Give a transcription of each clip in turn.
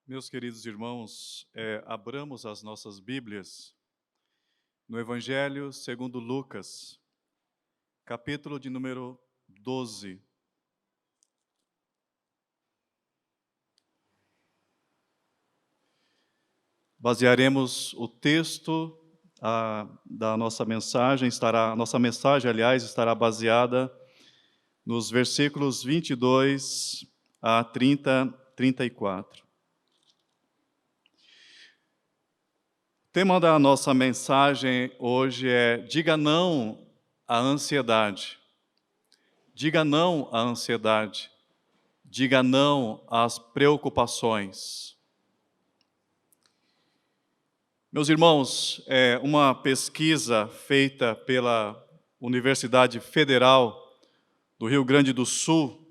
Meus queridos irmãos, abramos as nossas Bíblias no Evangelho segundo Lucas, capítulo de número 12. Basearemos o texto da nossa mensagem, nossa mensagem, aliás, estará baseada nos versículos 22 a 34. O tema da nossa mensagem hoje é Diga não à ansiedade. Diga não à ansiedade. Diga não às preocupações. Meus irmãos, uma pesquisa feita pela Universidade Federal do Rio Grande do Sul,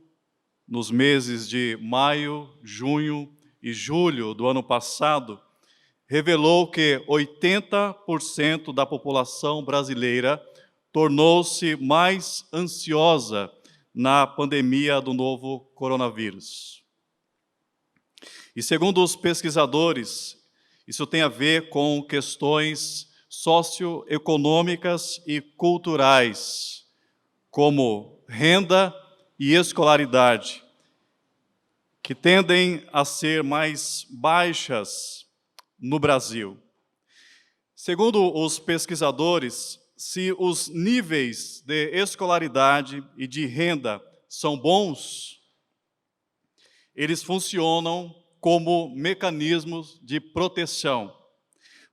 nos meses de maio, junho e julho do ano passado, revelou que 80% da população brasileira tornou-se mais ansiosa na pandemia do novo coronavírus. E segundo os pesquisadores, isso tem a ver com questões socioeconômicas e culturais, como renda e escolaridade, que tendem a ser mais baixas no Brasil. Segundo os pesquisadores, se os níveis de escolaridade e de renda são bons, eles funcionam como mecanismos de proteção.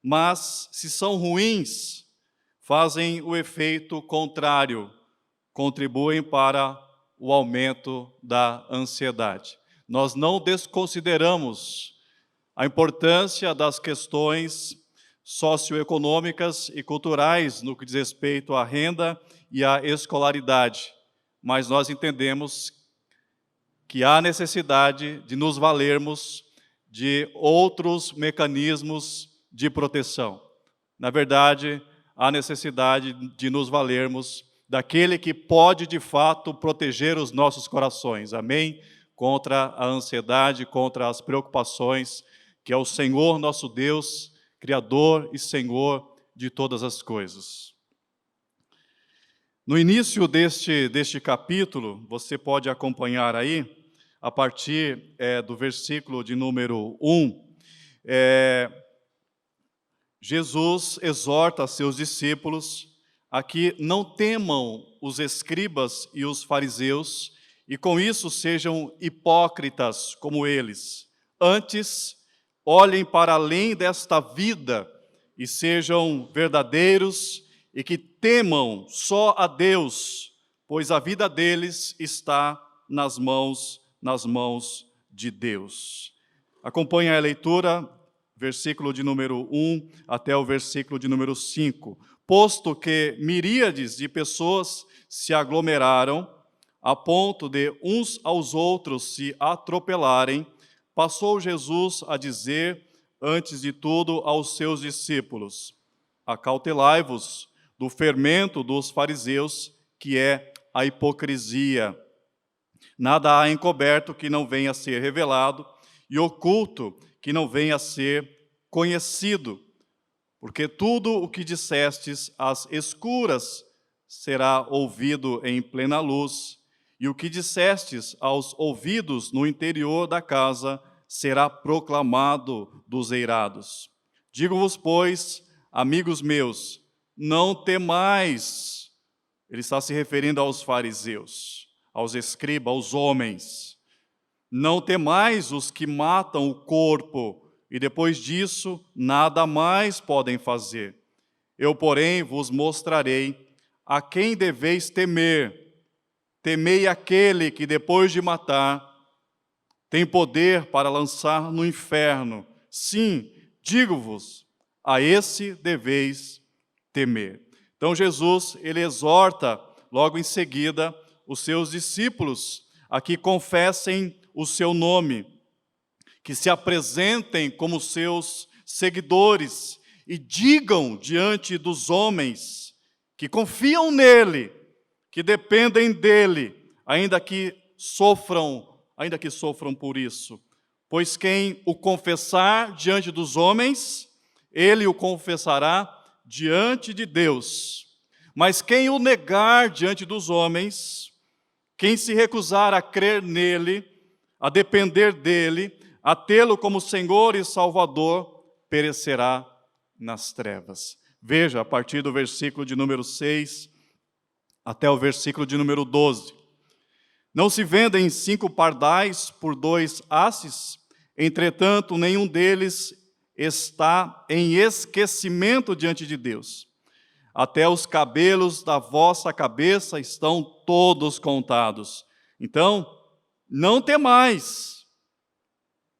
Mas, se são ruins, fazem o efeito contrário, contribuem para o aumento da ansiedade. Nós não desconsideramos a importância das questões socioeconômicas e culturais no que diz respeito à renda e à escolaridade, mas nós entendemos que há necessidade de nos valermos de outros mecanismos de proteção. Na verdade, há necessidade de nos valermos daquele que pode, de fato, proteger os nossos corações, amém? Contra a ansiedade, contra as preocupações, que é o Senhor nosso Deus, Criador e Senhor de todas as coisas. No início deste capítulo, você pode acompanhar aí, a partir do versículo de número 1, Jesus exorta seus discípulos a que não temam os escribas e os fariseus, e com isso sejam hipócritas como eles. Antes, olhem para além desta vida e sejam verdadeiros e que temam só a Deus, pois a vida deles está nas mãos de Deus. Acompanhe a leitura, versículo de número 1 até o versículo de número 5. Posto que miríades de pessoas se aglomeraram, a ponto de uns aos outros se atropelarem, passou Jesus a dizer, antes de tudo, aos seus discípulos: acautelai-vos do fermento dos fariseus, que é a hipocrisia. Nada há encoberto que não venha a ser revelado, e oculto que não venha a ser conhecido. Porque tudo o que dissestes às escuras será ouvido em plena luz, e o que dissestes aos ouvidos no interior da casa será proclamado dos eirados. Digo-vos, pois, amigos meus, não temais. Ele está se referindo aos fariseus, aos escribas, aos homens. Não temais os que matam o corpo, e depois disso nada mais podem fazer. Eu, porém, vos mostrarei a quem deveis temer. Temei aquele que, depois de matar, tem poder para lançar no inferno. Sim, digo-vos, a esse deveis temer. Então Jesus, ele exorta logo em seguida os seus discípulos a que confessem o seu nome, que se apresentem como seus seguidores e digam diante dos homens que confiam nele, que dependem dele, ainda que sofram por isso, Pois quem o confessar diante dos homens, ele o confessará diante de Deus. Mas quem o negar diante dos homens, quem se recusar a crer nele, a depender dele, a tê-lo como Senhor e Salvador, perecerá nas trevas. Veja, a partir do versículo de número 6 até o versículo de número 12. Não se vendem 5 pardais por 2 asses? Entretanto, nenhum deles está em esquecimento diante de Deus. Até os cabelos da vossa cabeça estão todos contados. Então, não temais,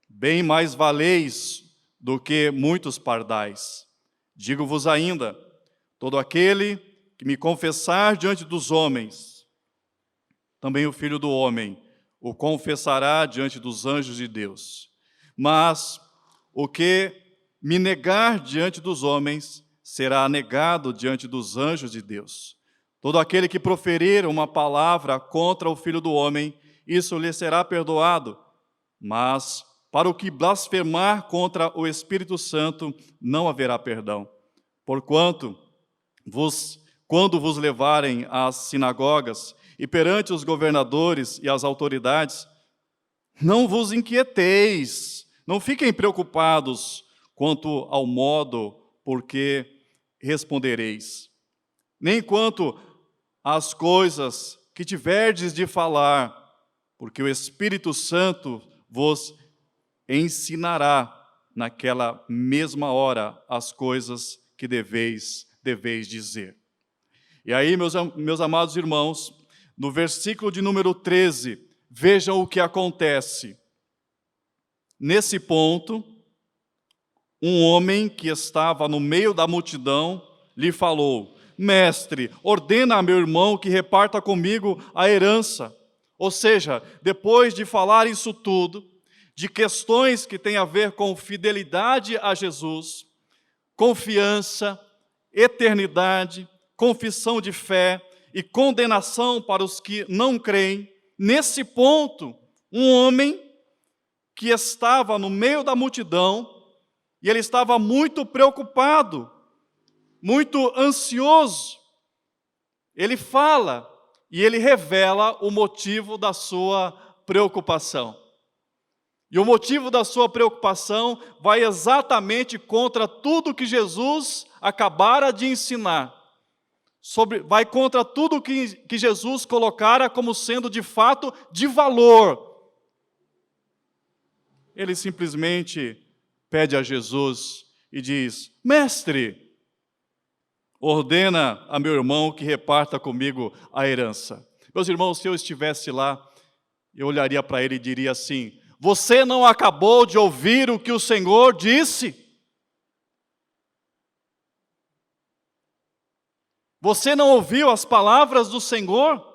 bem mais valeis do que muitos pardais. Digo-vos ainda, todo aquele que me confessar diante dos homens, também o Filho do Homem o confessará diante dos anjos de Deus. Mas o que me negar diante dos homens, será negado diante dos anjos de Deus. Todo aquele que proferir uma palavra contra o Filho do Homem, isso lhe será perdoado. Mas para o que blasfemar contra o Espírito Santo, não haverá perdão. Porquanto, quando vos levarem às sinagogas e perante os governadores e as autoridades, não vos inquieteis, não fiquem preocupados quanto ao modo por que respondereis, nem quanto às coisas que tiverdes de falar, porque o Espírito Santo vos ensinará naquela mesma hora as coisas que deveis dizer. E aí, meus amados irmãos, no versículo de número 13, vejam o que acontece. Nesse ponto, um homem que estava no meio da multidão lhe falou: Mestre, ordena a meu irmão que reparta comigo a herança. Ou seja, depois de falar isso tudo, de questões que têm a ver com fidelidade a Jesus, confiança, eternidade, confissão de fé e condenação para os que não creem, nesse ponto, um homem que estava no meio da multidão, e ele estava muito preocupado, muito ansioso. Ele fala e ele revela o motivo da sua preocupação. E o motivo da sua preocupação vai exatamente contra tudo que Jesus acabara de ensinar. Vai contra tudo que Jesus colocara como sendo de fato de valor. Ele simplesmente pede a Jesus e diz: Mestre, ordena a meu irmão que reparta comigo a herança. Meus irmãos, se eu estivesse lá, eu olharia para ele e diria assim: você não acabou de ouvir o que o Senhor disse? Você não ouviu as palavras do Senhor?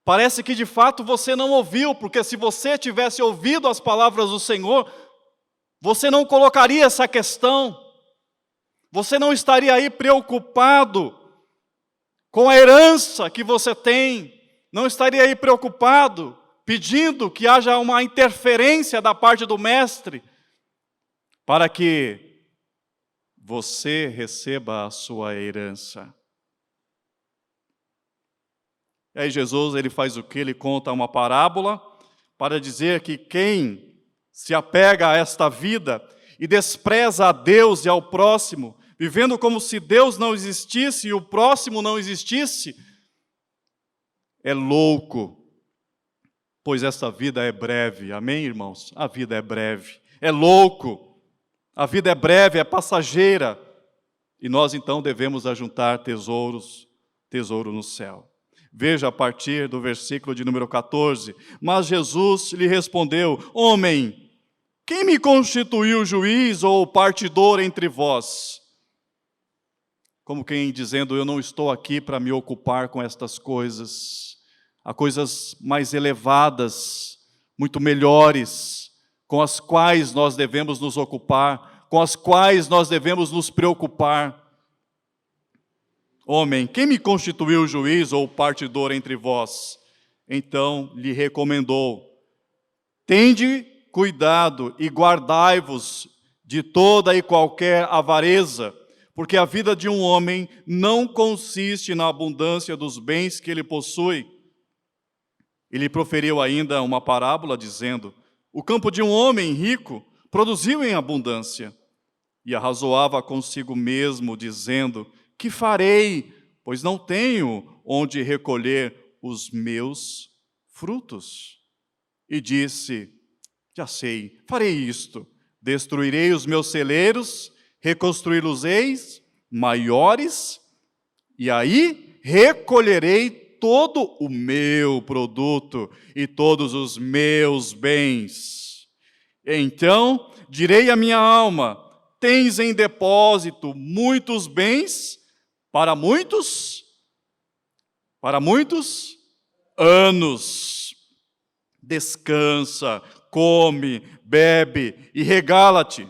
Parece que de fato você não ouviu, porque se você tivesse ouvido as palavras do Senhor, você não colocaria essa questão, você não estaria aí preocupado com a herança que você tem, não estaria aí preocupado, pedindo que haja uma interferência da parte do Mestre, para que você receba a sua herança. E aí Jesus, ele faz o quê? Ele conta uma parábola para dizer que quem se apega a esta vida e despreza a Deus e ao próximo, vivendo como se Deus não existisse e o próximo não existisse, é louco, pois esta vida é breve. Amém, irmãos? A vida é breve. É louco. A vida é breve, é passageira. E nós então devemos ajuntar tesouro no céu. Veja a partir do versículo de número 14. Mas Jesus lhe respondeu: Homem, quem me constituiu juiz ou partidor entre vós? Como quem dizendo: eu não estou aqui para me ocupar com estas coisas. Há coisas mais elevadas, muito melhores, com as quais nós devemos nos ocupar, com as quais nós devemos nos preocupar. Homem, quem me constituiu juiz ou partidor entre vós? Então lhe recomendou: Tende cuidado e guardai-vos de toda e qualquer avareza, porque a vida de um homem não consiste na abundância dos bens que ele possui. Ele proferiu ainda uma parábola, dizendo: o campo de um homem rico produziu em abundância. E arrazoava consigo mesmo, dizendo: que farei, pois não tenho onde recolher os meus frutos? E disse: já sei, farei isto: destruirei os meus celeiros, reconstruí-los-eis maiores, e aí recolherei todo o meu produto e todos os meus bens. Então direi à minha alma: tens em depósito muitos bens para muitos anos. Descansa, come, bebe e regala-te.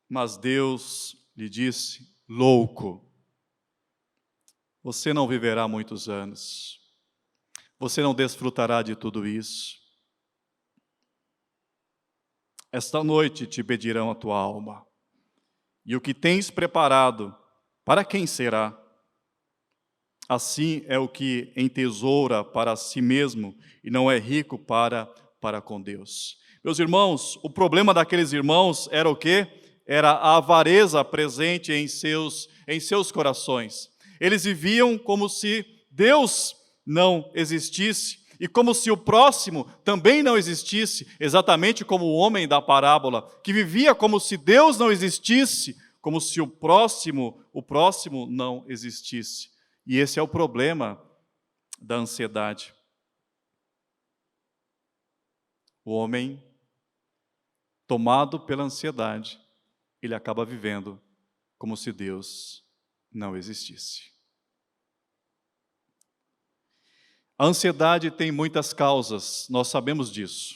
Mas Deus lhe disse: louco, você não viverá muitos anos. Você não desfrutará de tudo isso. Esta noite te pedirão a tua alma. E o que tens preparado, para quem será? Assim é o que entesoura para si mesmo e não é rico para com Deus. Meus irmãos, o problema daqueles irmãos era o quê? Era a avareza presente em seus corações. Eles viviam como se Deus não existisse e como se o próximo também não existisse, exatamente como o homem da parábola, que vivia como se Deus não existisse, como se o próximo não existisse. E esse é o problema da ansiedade. O homem, tomado pela ansiedade, ele acaba vivendo como se Deus não existisse. A ansiedade tem muitas causas, nós sabemos disso.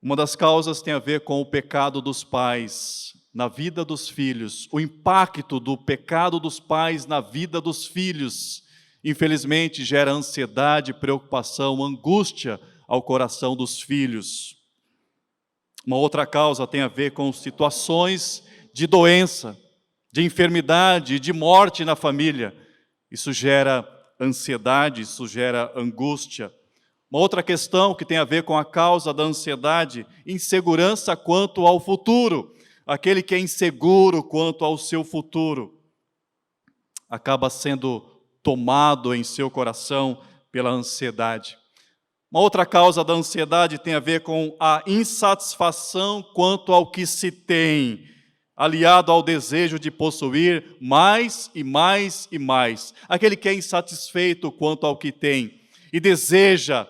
Uma das causas tem a ver com o pecado dos pais na vida dos filhos, o impacto do pecado dos pais na vida dos filhos, infelizmente gera ansiedade, preocupação, angústia ao coração dos filhos. Uma outra causa tem a ver com situações de doença, de enfermidade e de morte na família. Isso gera ansiedade, isso gera angústia. Uma outra questão que tem a ver com a causa da ansiedade, insegurança quanto ao futuro. Aquele que é inseguro quanto ao seu futuro acaba sendo tomado em seu coração pela ansiedade. Uma outra causa da ansiedade tem a ver com a insatisfação quanto ao que se tem, aliado ao desejo de possuir mais e mais e mais. Aquele que é insatisfeito quanto ao que tem e deseja,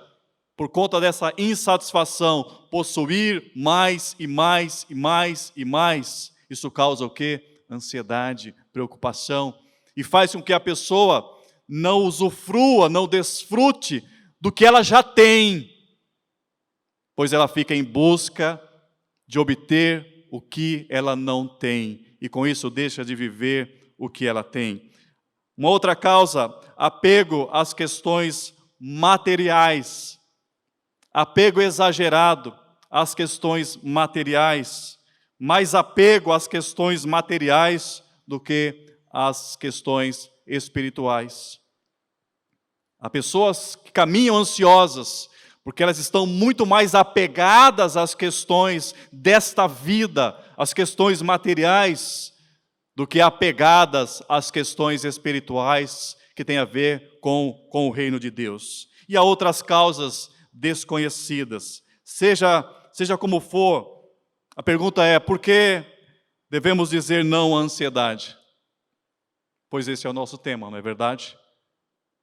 por conta dessa insatisfação, possuir mais e mais e mais e mais. Isso causa o quê? Ansiedade, preocupação, e faz com que a pessoa não usufrua, não desfrute do que ela já tem, pois ela fica em busca de obter o que ela não tem, e com isso deixa de viver o que ela tem. Uma outra causa, apego às questões materiais, apego exagerado às questões materiais, mais apego às questões materiais do que às questões espirituais. Há pessoas que caminham ansiosas, porque elas estão muito mais apegadas às questões desta vida, às questões materiais, do que apegadas às questões espirituais, que têm a ver com o reino de Deus. E há outras causas desconhecidas. Seja como for, a pergunta é: por que devemos dizer não à ansiedade? Pois esse é o nosso tema, não é verdade?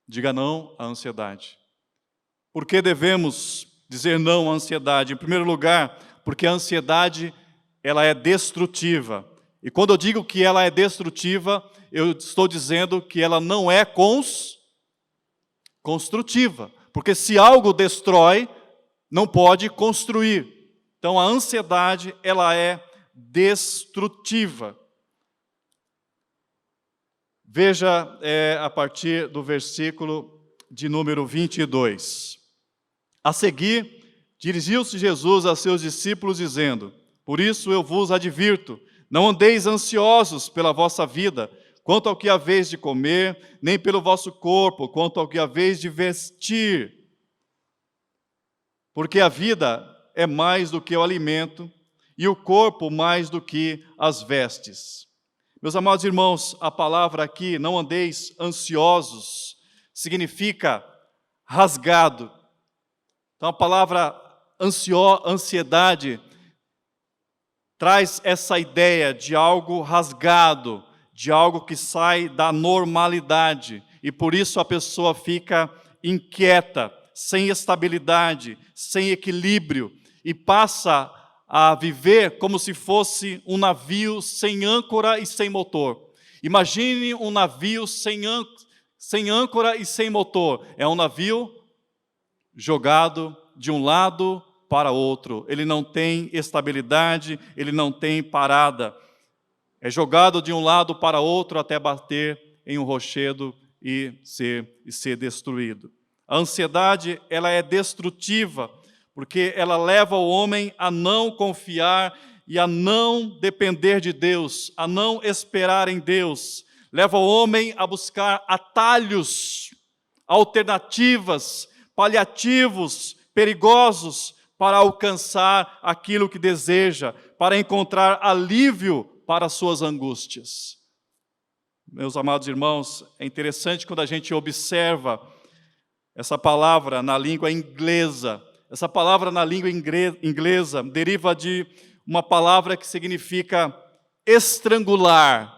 Diga não à ansiedade. Por que devemos dizer não à ansiedade? Em primeiro lugar, porque a ansiedade, ela é destrutiva. E quando eu digo que ela é destrutiva, eu estou dizendo que ela não é construtiva. Porque se algo destrói, não pode construir. Então a ansiedade, ela é destrutiva. Veja a partir do versículo de número 22. A seguir, dirigiu-se Jesus a seus discípulos, dizendo: por isso eu vos advirto, não andeis ansiosos pela vossa vida, quanto ao que haveis de comer, nem pelo vosso corpo, quanto ao que haveis de vestir. Porque a vida é mais do que o alimento, e o corpo mais do que as vestes. Meus amados irmãos, a palavra aqui, não andeis ansiosos, significa rasgado. Então a palavra ansiedade traz essa ideia de algo rasgado, de algo que sai da normalidade, e por isso a pessoa fica inquieta, sem estabilidade, sem equilíbrio, e passa a viver como se fosse um navio sem âncora e sem motor. Imagine um navio sem âncora e sem motor. É um navio jogado de um lado para outro. Ele não tem estabilidade, ele não tem parada. É jogado de um lado para outro até bater em um rochedo e ser destruído. A ansiedade, ela é destrutiva, porque ela leva o homem a não confiar e a não depender de Deus, a não esperar em Deus. Leva o homem a buscar atalhos, alternativas, paliativos, perigosos, para alcançar aquilo que deseja, para encontrar alívio para as suas angústias. Meus amados irmãos, é interessante quando a gente observa essa palavra na língua inglesa. Essa palavra na língua inglesa deriva de uma palavra que significa estrangular.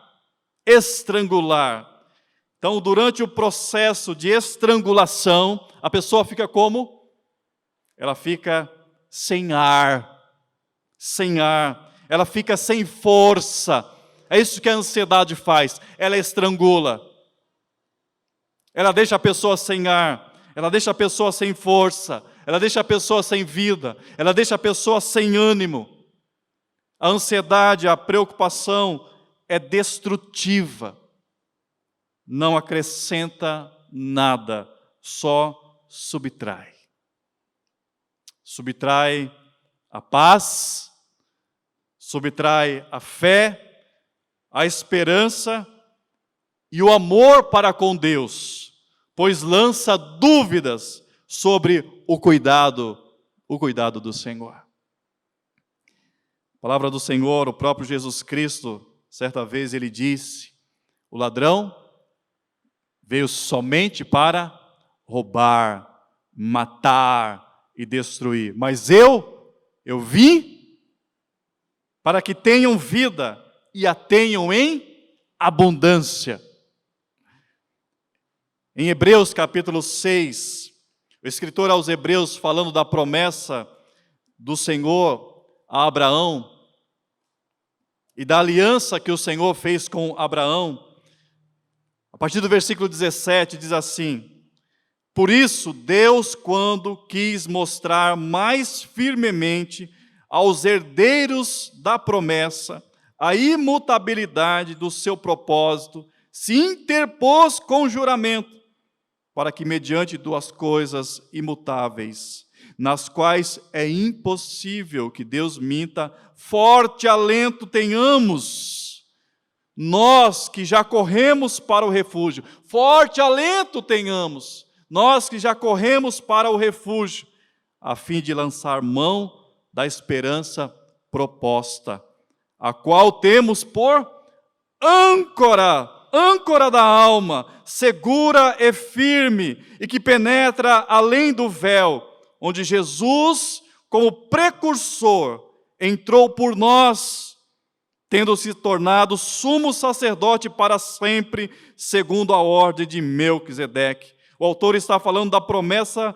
Estrangular. Então, durante o processo de estrangulação, a pessoa fica como? Ela fica sem ar. Sem ar. Ela fica sem força. É isso que a ansiedade faz. Ela estrangula. Ela deixa a pessoa sem ar. Ela deixa a pessoa sem força. Ela deixa a pessoa sem vida, ela deixa a pessoa sem ânimo. A ansiedade, a preocupação é destrutiva. Não acrescenta nada, só subtrai. Subtrai a paz, subtrai a fé, a esperança e o amor para com Deus, pois lança dúvidas sobre o cuidado do Senhor. A palavra do Senhor, o próprio Jesus Cristo, certa vez ele disse: o ladrão veio somente para roubar, matar e destruir. Mas eu vim para que tenham vida e a tenham em abundância. Em Hebreus capítulo 6, o escritor aos Hebreus, falando da promessa do Senhor a Abraão e da aliança que o Senhor fez com Abraão, a partir do versículo 17, diz assim: por isso, Deus, quando quis mostrar mais firmemente aos herdeiros da promessa a imutabilidade do seu propósito, se interpôs com juramento, para que mediante duas coisas imutáveis, nas quais é impossível que Deus minta, forte alento tenhamos, nós que já corremos para o refúgio. Forte alento tenhamos, nós que já corremos para o refúgio, a fim de lançar mão da esperança proposta, a qual temos por âncora da alma, segura e firme, e que penetra além do véu, onde Jesus, como precursor, entrou por nós, tendo se tornado sumo sacerdote para sempre, segundo a ordem de Melquisedeque. O autor está falando da promessa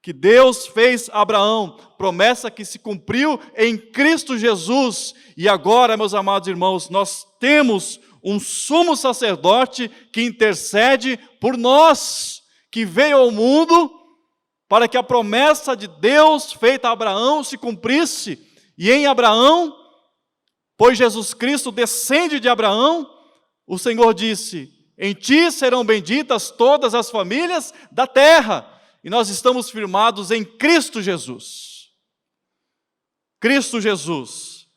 que Deus fez a Abraão, promessa que se cumpriu em Cristo Jesus. E agora, meus amados irmãos, nós temos um sumo sacerdote que intercede por nós, que veio ao mundo para que a promessa de Deus feita a Abraão se cumprisse. E em Abraão, pois Jesus Cristo descende de Abraão, o Senhor disse: em ti serão benditas todas as famílias da terra. e nós estamos firmados em Cristo Jesus. Cristo Jesus,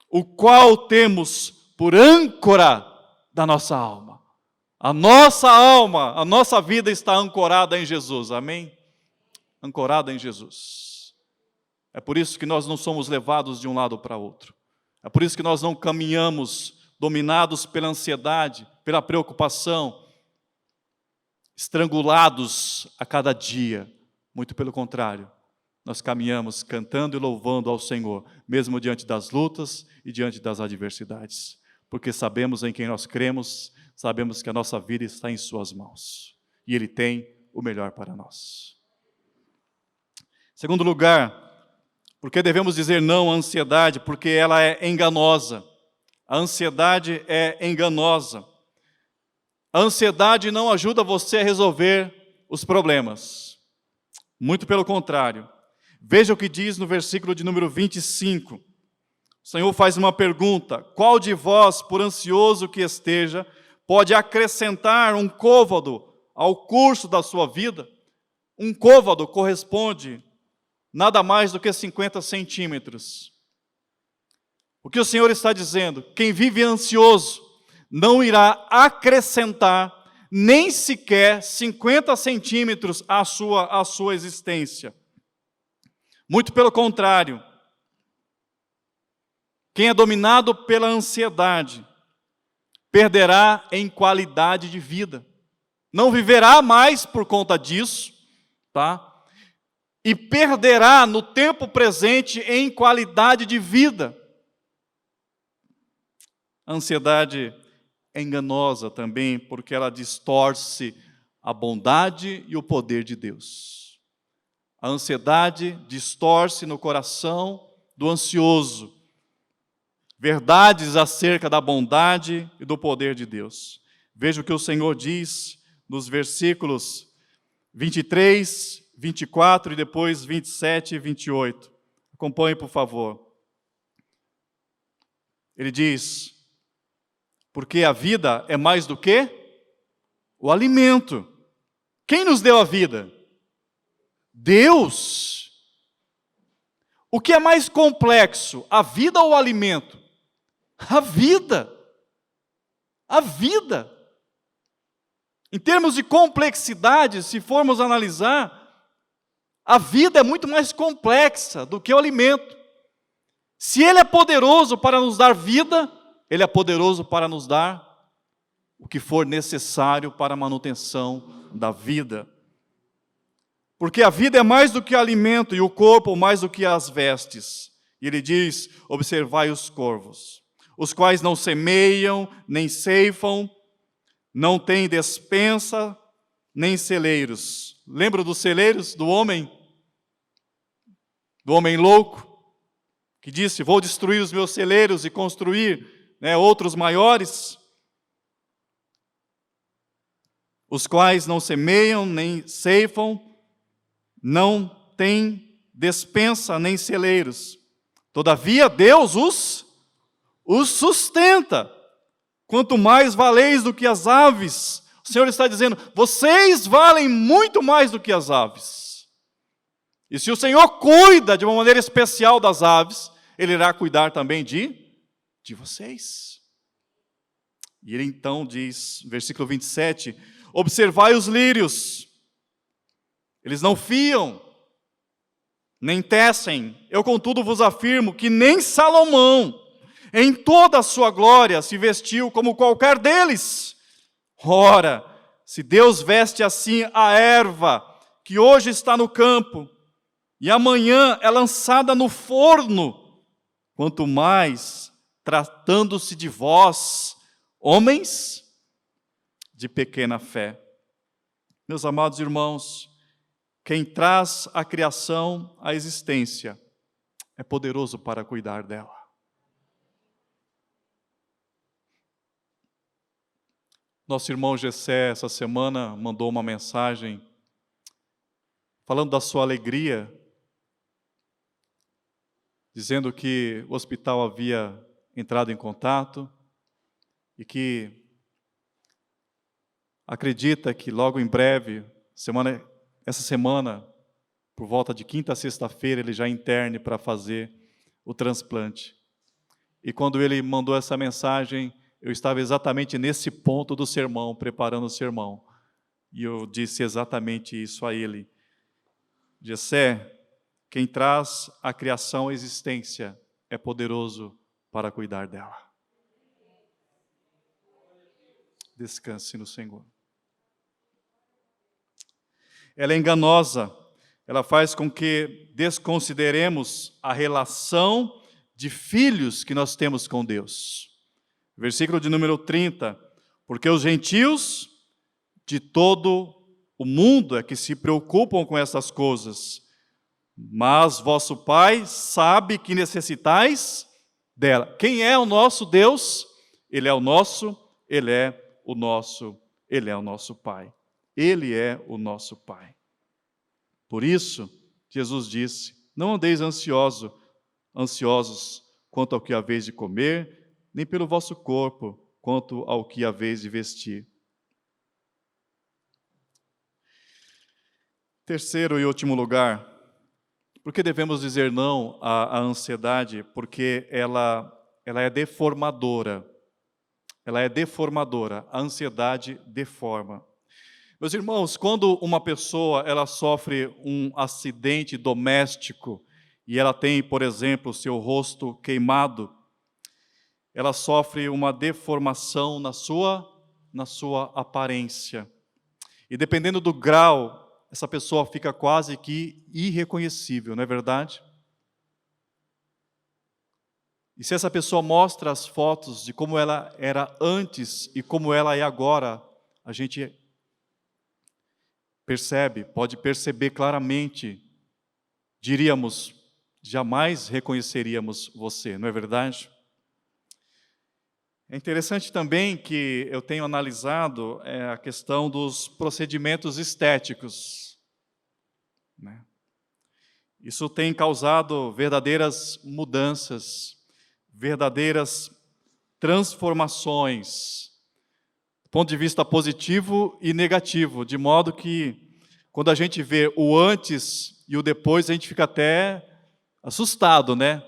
o qual temos por âncora da nossa alma. A nossa alma, a nossa vida está ancorada em Jesus, amém? Ancorada em Jesus. É por isso que nós não somos levados de um lado para outro. É por isso que nós não caminhamos dominados pela ansiedade, pela preocupação, estrangulados a cada dia. Muito pelo contrário, nós caminhamos cantando e louvando ao Senhor, mesmo diante das lutas e diante das adversidades. Porque sabemos em quem nós cremos, sabemos que a nossa vida está em suas mãos. E Ele tem o melhor para nós. Segundo lugar, porque devemos dizer não à ansiedade? Porque ela é enganosa. A ansiedade é enganosa. A ansiedade não ajuda você a resolver os problemas. Muito pelo contrário. Veja o que diz no versículo de número 25. O Senhor faz uma pergunta: qual de vós, por ansioso que esteja, pode acrescentar um côvado ao curso da sua vida? Um côvado corresponde nada mais do que 50 centímetros. O que o Senhor está dizendo? Quem vive ansioso não irá acrescentar nem sequer 50 centímetros à sua existência. Muito pelo contrário. Quem é dominado pela ansiedade perderá em qualidade de vida. Não viverá mais por conta disso, tá? E perderá no tempo presente em qualidade de vida. A ansiedade é enganosa também, porque ela distorce a bondade e o poder de Deus. A ansiedade distorce no coração do ansioso verdades acerca da bondade e do poder de Deus. Veja o que o Senhor diz nos versículos 23, 24 e depois 27 e 28. Acompanhe, por favor. Ele diz: porque a vida é mais do que o alimento. Quem nos deu a vida? Deus. O que é mais complexo, a vida ou o alimento? A vida. A vida. Em termos de complexidade, se formos analisar, a vida é muito mais complexa do que o alimento. Se Ele é poderoso para nos dar vida, Ele é poderoso para nos dar o que for necessário para a manutenção da vida. Porque a vida é mais do que alimento e o corpo mais do que as vestes. E Ele diz: observai os corvos, os quais não semeiam, nem ceifam, não têm despensa, nem celeiros. Lembra dos celeiros do homem? Do homem louco, que disse: vou destruir os meus celeiros e construir outros maiores, os quais não semeiam, nem ceifam, não têm despensa, nem celeiros. Todavia, Deus os sustenta. Quanto mais valeis do que as aves. O Senhor está dizendo: vocês valem muito mais do que as aves. E se o Senhor cuida de uma maneira especial das aves, Ele irá cuidar também de vocês. E Ele então diz, versículo 27, observai os lírios, eles não fiam, nem tecem. Eu, contudo, vos afirmo que nem Salomão, em toda a sua glória, se vestiu como qualquer deles. Ora, se Deus veste assim a erva, que hoje está no campo, e amanhã é lançada no forno, quanto mais, tratando-se de vós, homens de pequena fé. Meus amados irmãos, quem traz a criação à existência é poderoso para cuidar dela. Nosso irmão Gessé, essa semana, mandou uma mensagem falando da sua alegria, dizendo que o hospital havia entrado em contato e que acredita que logo em breve, semana essa semana, por volta de quinta a sexta-feira, ele já interne para fazer o transplante. E quando ele mandou essa mensagem, eu estava exatamente nesse ponto do sermão, preparando o sermão. E eu disse exatamente isso a ele. Jessé, quem traz a criação à existência é poderoso para cuidar dela. Descanse no Senhor. Ela é enganosa, ela faz com que desconsideremos a relação de filhos que nós temos com Deus. Versículo de número 30, porque os gentios de todo o mundo é que se preocupam com essas coisas, mas vosso Pai sabe que necessitais dela. Quem é o nosso Deus? Ele é o nosso Pai. Ele é o nosso Pai. Por isso, Jesus disse, não andeis ansiosos quanto ao que haveis de comer, nem pelo vosso corpo, quanto ao que haveis de vestir. Terceiro e último lugar, por que devemos dizer não à ansiedade? Porque ela é deformadora. Ela é deformadora. A ansiedade deforma. Meus irmãos, quando uma pessoa ela sofre um acidente doméstico e ela tem, por exemplo, seu rosto queimado, ela sofre uma deformação na sua aparência. E dependendo do grau, essa pessoa fica quase que irreconhecível, não é verdade? E se essa pessoa mostra as fotos de como ela era antes e como ela é agora, a gente pode perceber claramente, diríamos, jamais reconheceríamos você, não é verdade? É interessante também que eu tenho analisado a questão dos procedimentos estéticos, né? Isso tem causado verdadeiras mudanças, verdadeiras transformações, do ponto de vista positivo e negativo, de modo que, quando a gente vê o antes e o depois, a gente fica até assustado, né?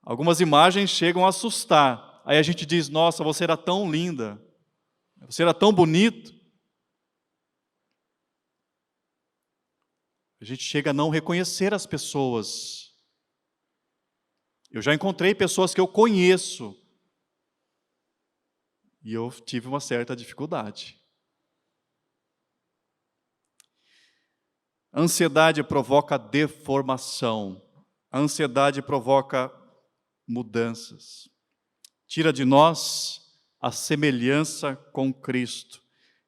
Algumas imagens chegam a assustar. Aí a gente diz, nossa, você era tão linda, você era tão bonito. A gente chega a não reconhecer as pessoas. Eu já encontrei pessoas que eu conheço e eu tive uma certa dificuldade. A ansiedade provoca deformação. A ansiedade provoca mudanças. Tira de nós a semelhança com Cristo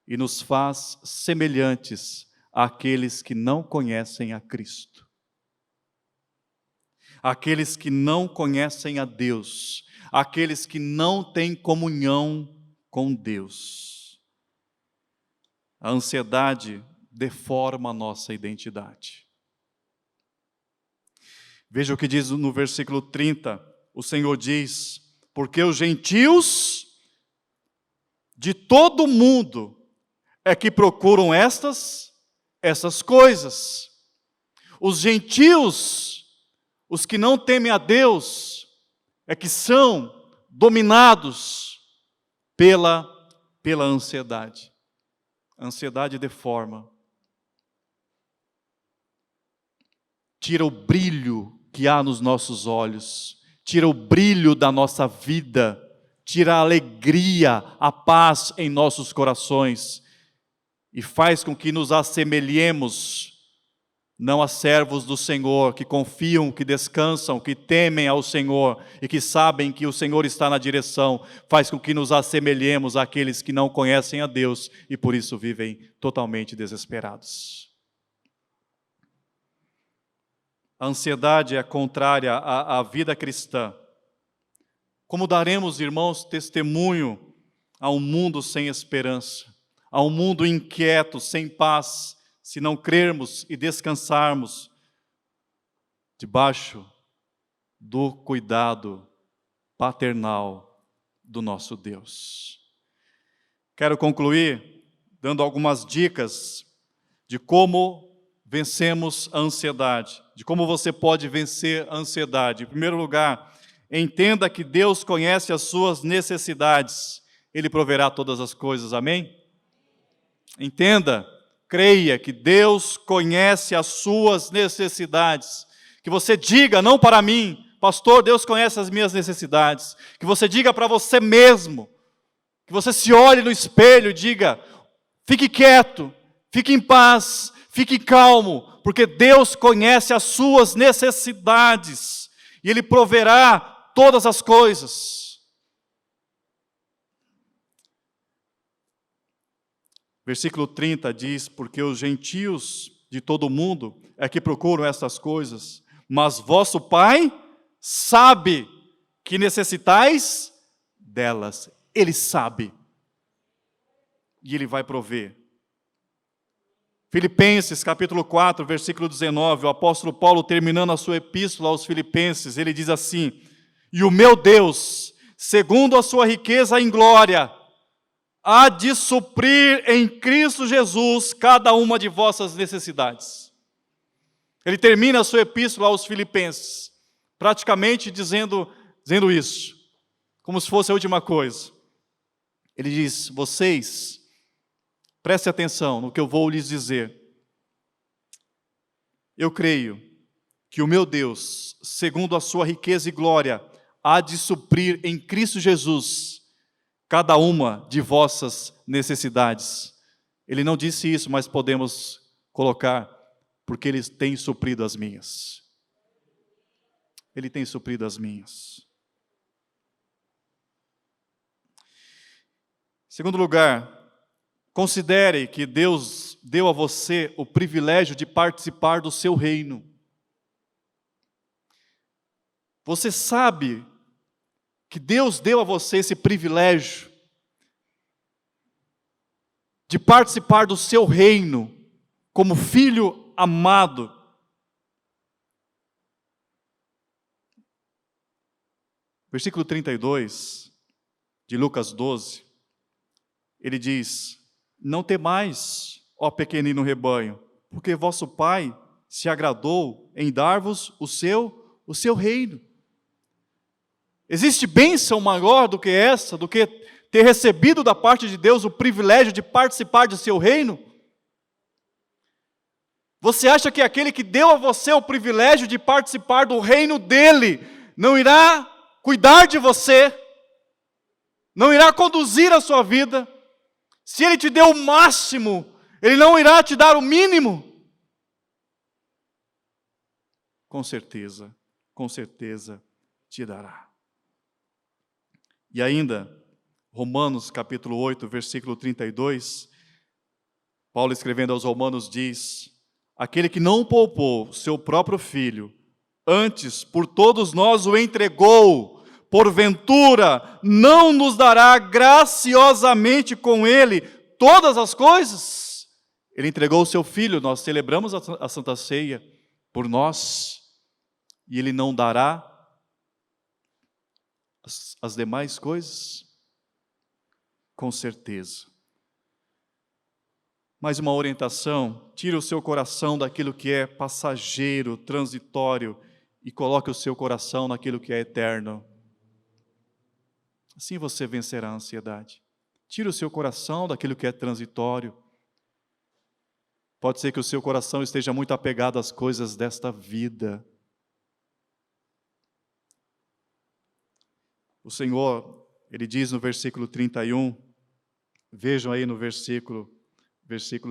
e nos faz semelhantes àqueles que não conhecem a Cristo. Aqueles que não conhecem a Deus, aqueles que não têm comunhão com Deus. A ansiedade deforma a nossa identidade. Veja o que diz no versículo 30, o Senhor diz, porque os gentios de todo mundo é que procuram essas coisas. Os gentios, os que não temem a Deus, é que são dominados pela ansiedade. A ansiedade deforma. Tira o brilho que há nos nossos olhos, tira o brilho da nossa vida, tira a alegria, a paz em nossos corações e faz com que nos assemelhemos não a servos do Senhor, que confiam, que descansam, que temem ao Senhor e que sabem que o Senhor está na direção, faz com que nos assemelhemos àqueles que não conhecem a Deus e por isso vivem totalmente desesperados. A ansiedade é contrária à vida cristã. Como daremos, irmãos, testemunho a um mundo sem esperança, a um mundo inquieto, sem paz, se não crermos e descansarmos debaixo do cuidado paternal do nosso Deus? Quero concluir dando algumas dicas de como vencemos a ansiedade, de como você pode vencer a ansiedade. Em primeiro lugar, entenda que Deus conhece as suas necessidades. Ele proverá todas as coisas, amém? Entenda, creia que Deus conhece as suas necessidades. Que você diga, não para mim, pastor, Deus conhece as minhas necessidades. Que você diga para você mesmo, que você se olhe no espelho e diga, fique quieto, fique em paz, fique calmo, porque Deus conhece as suas necessidades e Ele proverá todas as coisas. Versículo 30 diz, porque os gentios de todo o mundo é que procuram estas coisas, mas vosso Pai sabe que necessitais delas. Ele sabe. E Ele vai prover. Filipenses, capítulo 4, versículo 19, o apóstolo Paulo, terminando a sua epístola aos Filipenses, ele diz assim, e o meu Deus, segundo a sua riqueza em glória, há de suprir em Cristo Jesus cada uma de vossas necessidades. Ele termina a sua epístola aos Filipenses, praticamente dizendo isso, como se fosse a última coisa. Ele diz, vocês, preste atenção no que eu vou lhes dizer. Eu creio que o meu Deus, segundo a sua riqueza e glória, há de suprir em Cristo Jesus cada uma de vossas necessidades. Ele não disse isso, mas podemos colocar, porque Ele tem suprido as minhas. Ele tem suprido as minhas. Segundo lugar, considere que Deus deu a você o privilégio de participar do seu reino. Você sabe que Deus deu a você esse privilégio de participar do seu reino como filho amado. Versículo 32 de Lucas 12, ele diz, não temais, ó pequenino rebanho, porque vosso Pai se agradou em dar-vos o seu reino. Existe bênção maior do que essa, do que ter recebido da parte de Deus o privilégio de participar do seu reino? Você acha que aquele que deu a você o privilégio de participar do reino dele, não irá cuidar de você, não irá conduzir a sua vida? Se Ele te deu o máximo, Ele não irá te dar o mínimo? Com certeza te dará. E ainda, Romanos capítulo 8, versículo 32, Paulo escrevendo aos Romanos diz, aquele que não poupou seu próprio filho, antes por todos nós o entregou, porventura não nos dará graciosamente com ele todas as coisas? Ele entregou o seu filho, nós celebramos a Santa Ceia por nós, e Ele não dará as demais coisas? Com certeza. Mais uma orientação, tire o seu coração daquilo que é passageiro, transitório, e coloque o seu coração naquilo que é eterno. Assim você vencerá a ansiedade. Tire o seu coração daquilo que é transitório. Pode ser que o seu coração esteja muito apegado às coisas desta vida. O Senhor, Ele diz no versículo 31, vejam aí no versículo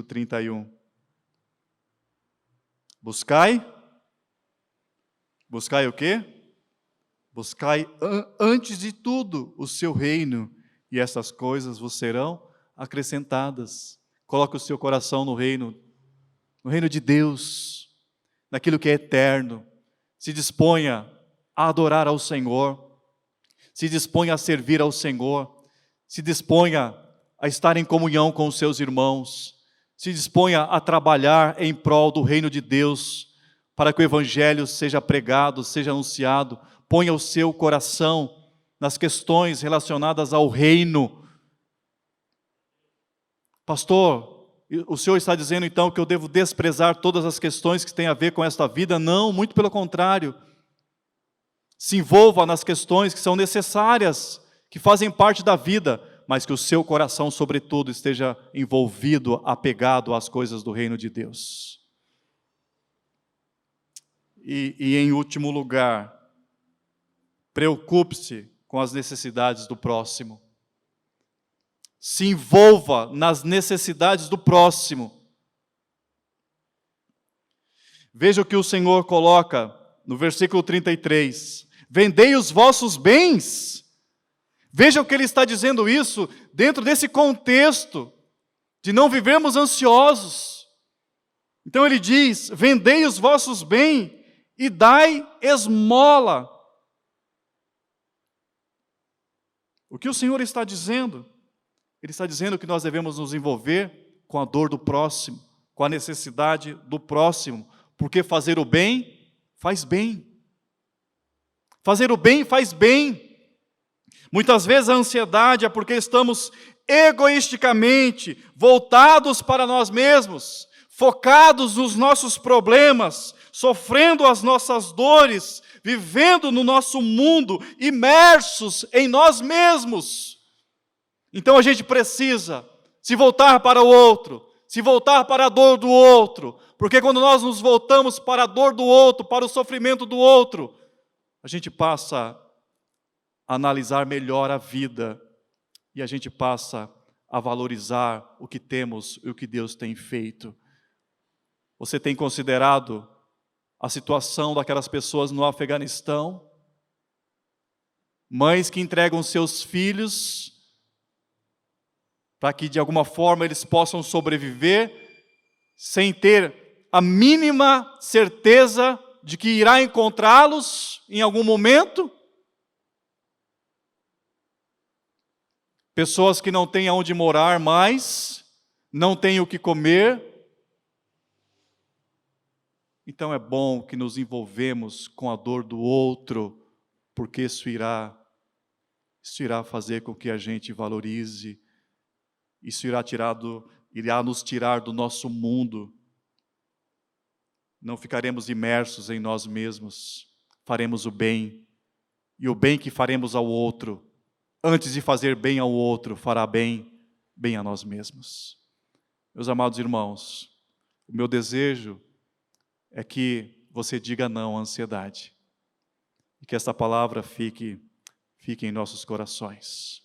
31. Buscai o quê? Buscai antes de tudo o seu reino, e essas coisas vos serão acrescentadas. Coloque o seu coração no reino de Deus, naquilo que é eterno. Se disponha a adorar ao Senhor, se disponha a servir ao Senhor, se disponha a estar em comunhão com os seus irmãos, se disponha a trabalhar em prol do reino de Deus, para que o Evangelho seja pregado, seja anunciado. Ponha o seu coração nas questões relacionadas ao reino. Pastor, o Senhor está dizendo então que eu devo desprezar todas as questões que têm a ver com esta vida? Não, muito pelo contrário. Se envolva nas questões que são necessárias, que fazem parte da vida, mas que o seu coração, sobretudo, esteja envolvido, apegado às coisas do reino de Deus. E em último lugar, preocupe-se com as necessidades do próximo. Se envolva nas necessidades do próximo. Veja o que o Senhor coloca no versículo 33. Vendei os vossos bens. Veja o que ele está dizendo isso dentro desse contexto de não vivermos ansiosos. Então ele diz, vendei os vossos bens e dai esmola. O que o Senhor está dizendo? Ele está dizendo que nós devemos nos envolver com a dor do próximo, com a necessidade do próximo, porque fazer o bem faz bem. Fazer o bem faz bem. Muitas vezes a ansiedade é porque estamos egoisticamente voltados para nós mesmos, focados nos nossos problemas, sofrendo as nossas dores, vivendo no nosso mundo, imersos em nós mesmos. Então a gente precisa se voltar para o outro, se voltar para a dor do outro, porque quando nós nos voltamos para a dor do outro, para o sofrimento do outro, a gente passa a analisar melhor a vida e a gente passa a valorizar o que temos e o que Deus tem feito. Você tem considerado a situação daquelas pessoas no Afeganistão? Mães que entregam seus filhos para que de alguma forma eles possam sobreviver sem ter a mínima certeza de que irá encontrá-los em algum momento. Pessoas que não têm aonde morar mais, não têm o que comer. Então é bom que nos envolvemos com a dor do outro, porque isso irá fazer com que a gente valorize, isso irá nos tirar do nosso mundo. Não ficaremos imersos em nós mesmos, faremos o bem, e o bem que faremos ao outro, antes de fazer bem ao outro, fará bem a nós mesmos. Meus amados irmãos, o meu desejo é que você diga não à ansiedade, e que esta palavra fique em nossos corações.